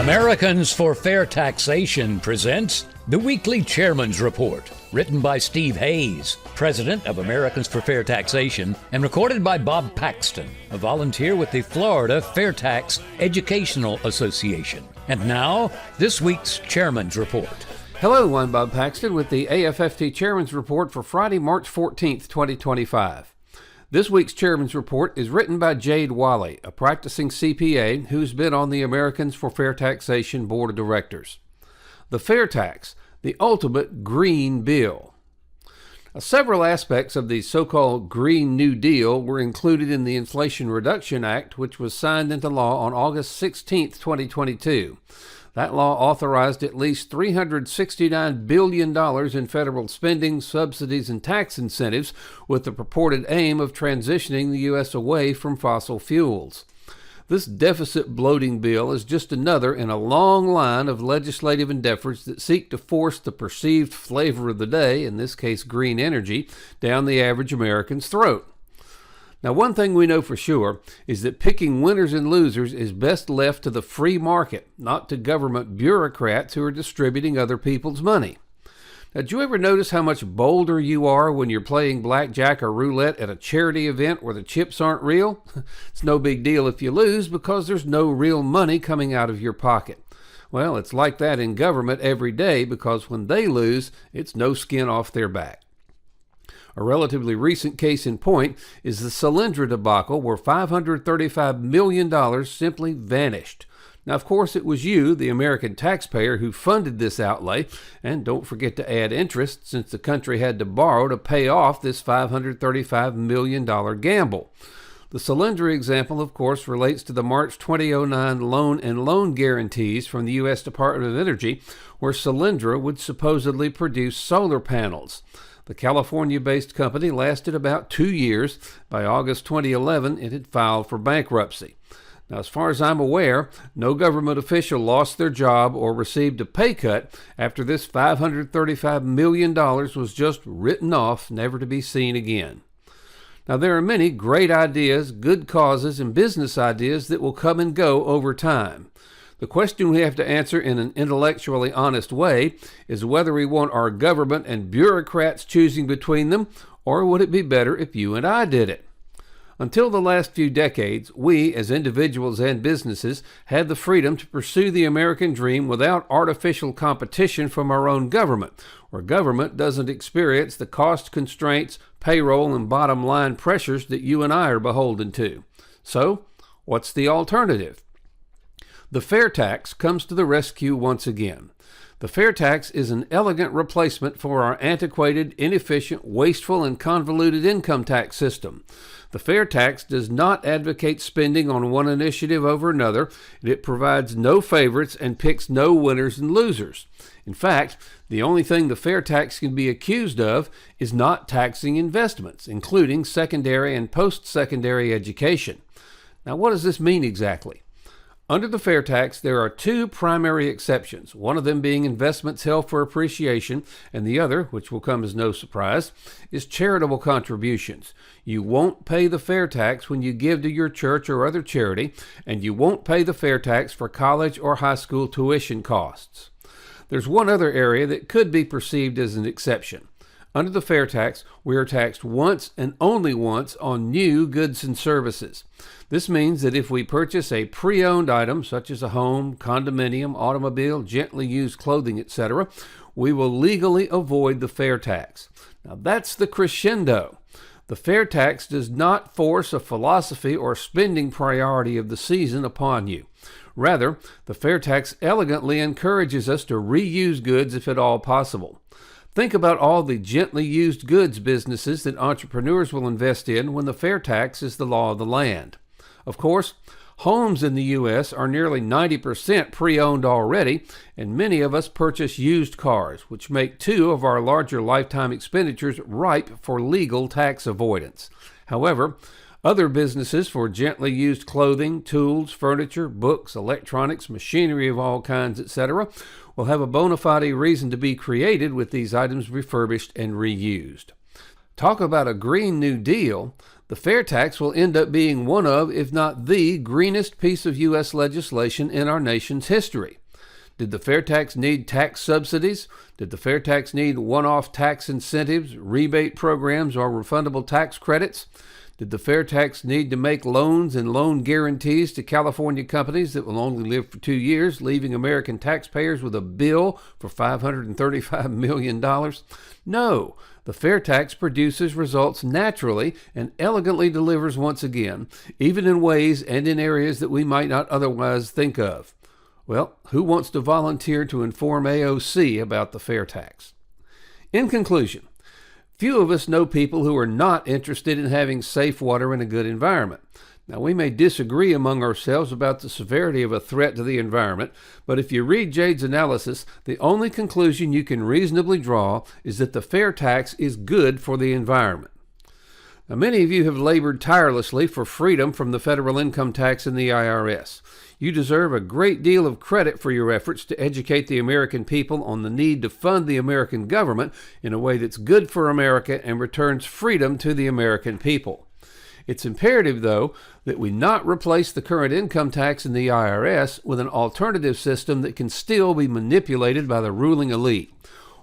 Americans for Fair Taxation presents the Weekly Chairman's Report, written by Steve Hayes, president of Americans for Fair Taxation, and recorded by Bob Paxton, a volunteer with the Florida FAIRtax Educational Association. And now, this week's Chairman's Report. Hello, I'm Bob Paxton with the AFFT Chairman's Report for Friday, March 14th, 2025. This week's Chairman's Report is written by Jade Walle, a practicing CPA who's been on the Americans for Fair Taxation Board of Directors. The FAIRtax, the ultimate green bill. Several aspects of the so-called Green New Deal were included in the Inflation Reduction Act, which was signed into law on August 16, 2022. That law authorized at least $369 billion in federal spending, subsidies, and tax incentives with the purported aim of transitioning the U.S. away from fossil fuels. This deficit bloating bill is just another in a long line of legislative endeavors that seek to force the perceived flavor of the day, in this case green energy, down the average American's throat. Now, one thing we know for sure is that picking winners and losers is best left to the free market, not to government bureaucrats who are distributing other people's money. Now, did you ever notice how much bolder you are when you're playing blackjack or roulette at a charity event where the chips aren't real? It's no big deal if you lose because there's no real money coming out of your pocket. Well, it's like that in government every day because when they lose, it's no skin off their back. A relatively recent case in point is the Solyndra debacle, where $535 million simply vanished. Now, of course, it was you, the American taxpayer, who funded this outlay, and don't forget to add interest since the country had to borrow to pay off this $535 million gamble. The Solyndra example, of course, relates to the March 2009 loan and loan guarantees from the U.S. Department of Energy, where Solyndra would supposedly produce solar panels. The California-based company lasted about 2 years. By August 2011, it had filed for bankruptcy. Now, as far as I'm aware, no government official lost their job or received a pay cut after this $535 million was just written off, never to be seen again. Now, there are many great ideas, good causes, and business ideas that will come and go over time. The question we have to answer in an intellectually honest way is whether we want our government and bureaucrats choosing between them, or would it be better if you and I did it? Until the last few decades, we, as individuals and businesses, had the freedom to pursue the American dream without artificial competition from our own government, where government doesn't experience the cost constraints, payroll, and bottom line pressures that you and I are beholden to. So, what's the alternative? The FAIRtax comes to the rescue once again. The FAIRtax is an elegant replacement for our antiquated, inefficient, wasteful, and convoluted income tax system. The FAIRtax does not advocate spending on one initiative over another, and it provides no favorites and picks no winners and losers. In fact, the only thing the FAIRtax can be accused of is not taxing investments, including secondary and post-secondary education. Now, what does this mean exactly? Under the FAIRtax, there are two primary exceptions, one of them being investments held for appreciation, and the other, which will come as no surprise, is charitable contributions. You won't pay the FAIRtax when you give to your church or other charity, and you won't pay the FAIRtax for college or high school tuition costs. There's one other area that could be perceived as an exception. Under the FAIRtax, we are taxed once and only once on new goods and services. This means that if we purchase a pre-owned item, such as a home, condominium, automobile, gently used clothing, etc., we will legally avoid the FAIRtax. Now that's the crescendo. The FAIRtax does not force a philosophy or spending priority of the season upon you. Rather, the FAIRtax elegantly encourages us to reuse goods if at all possible. Think about all the gently used goods businesses that entrepreneurs will invest in when the FAIRtax is the law of the land. Of course, homes in the U.S. are nearly 90% pre-owned already, and many of us purchase used cars, which make two of our larger lifetime expenditures ripe for legal tax avoidance. However, other businesses for gently used clothing, tools, furniture, books, electronics, machinery of all kinds, etc., will have a bona fide reason to be created with these items refurbished and reused. Talk about a Green New Deal. The fair tax will end up being one of, if not the greenest piece of U.S. legislation in our nation's history. Did the fair tax need tax subsidies? Did the fair tax need one-off tax incentives, rebate programs, or refundable tax credits? Did the fair tax need to make loans and loan guarantees to California companies that will only live for 2 years, leaving American taxpayers with a bill for $535 million? No. The fair tax produces results naturally and elegantly delivers once again, even in ways and in areas that we might not otherwise think of. Well, who wants to volunteer to inform AOC about the fair tax? In conclusion, few of us know people who are not interested in having safe water and a good environment. Now, we may disagree among ourselves about the severity of a threat to the environment, but if you read Jade's analysis, the only conclusion you can reasonably draw is that the fair tax is good for the environment. Now, many of you have labored tirelessly for freedom from the federal income tax and the IRS. You deserve a great deal of credit for your efforts to educate the American people on the need to fund the American government in a way that's good for America and returns freedom to the American people. It's imperative, though, that we not replace the current income tax and the IRS with an alternative system that can still be manipulated by the ruling elite.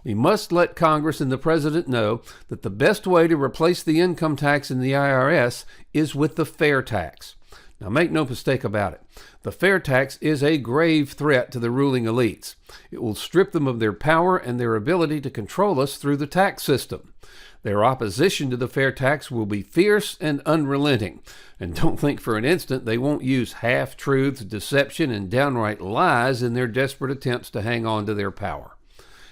We must let Congress and the President know that the best way to replace the income tax and the IRS is with the fair tax. Now, make no mistake about it. The fair tax is a grave threat to the ruling elites. It will strip them of their power and their ability to control us through the tax system. Their opposition to the fair tax will be fierce and unrelenting. And don't think for an instant they won't use half-truths, deception, and downright lies in their desperate attempts to hang on to their power.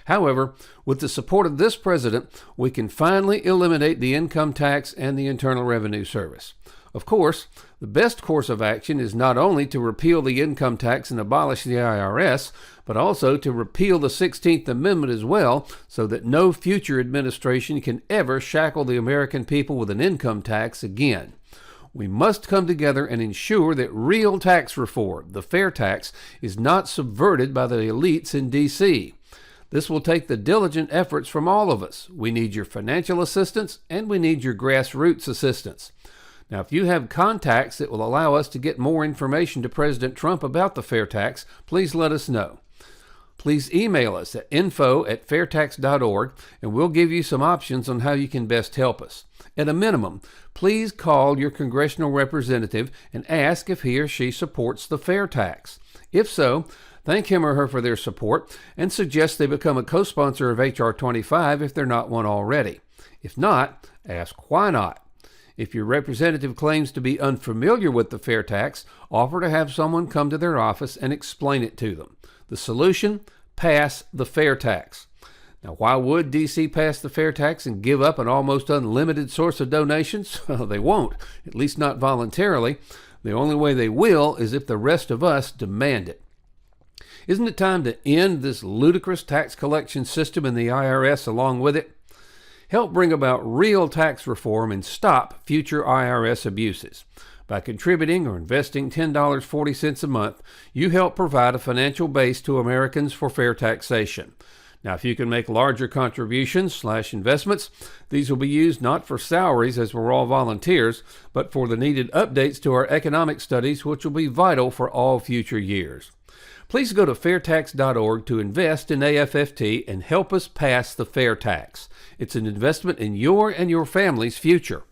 However, with the support of this president, we can finally eliminate the income tax and the Internal Revenue Service. Of course, the best course of action is not only to repeal the income tax and abolish the IRS, but also to repeal the 16th Amendment as well, so that no future administration can ever shackle the American people with an income tax again. We must come together and ensure that real tax reform, the fair tax, is not subverted by the elites in D.C. This will take the diligent efforts from all of us. We need your financial assistance, and we need your grassroots assistance. Now, if you have contacts that will allow us to get more information to President Trump about the fair tax, please let us know. Please email us at info@fairtax.org, and we'll give you some options on how you can best help us. At a minimum, please call your congressional representative and ask if he or she supports the fair tax. If so, thank him or her for their support and suggest they become a co-sponsor of H.R. 25 if they're not one already. If not, ask why not. If your representative claims to be unfamiliar with the fair tax, offer to have someone come to their office and explain it to them. The solution? Pass the fair tax. Now, why would D.C. pass the fair tax and give up an almost unlimited source of donations? Well, they won't, at least not voluntarily. The only way they will is if the rest of us demand it. Isn't it time to end this ludicrous tax collection system and the IRS along with it? Help bring about real tax reform and stop future IRS abuses. By contributing or investing $10.40 a month, you help provide a financial base to Americans for fair taxation. Now, if you can make larger contributions/investments, these will be used not for salaries, as we're all volunteers, but for the needed updates to our economic studies, which will be vital for all future years. Please go to FAIRtax.org to invest in AFFT and help us pass the fair tax. It's an investment in your and your family's future.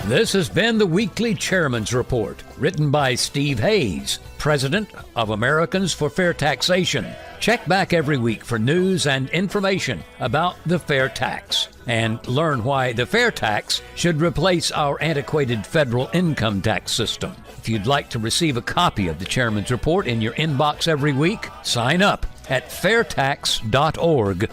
This has been the Weekly Chairman's Report, written by Steve Hayes, President of Americans for Fair Taxation. Check back every week for news and information about the fair tax, and learn why the fair tax should replace our antiquated federal income tax system. If you'd like to receive a copy of the Chairman's Report in your inbox every week, sign up at FAIRtax.org.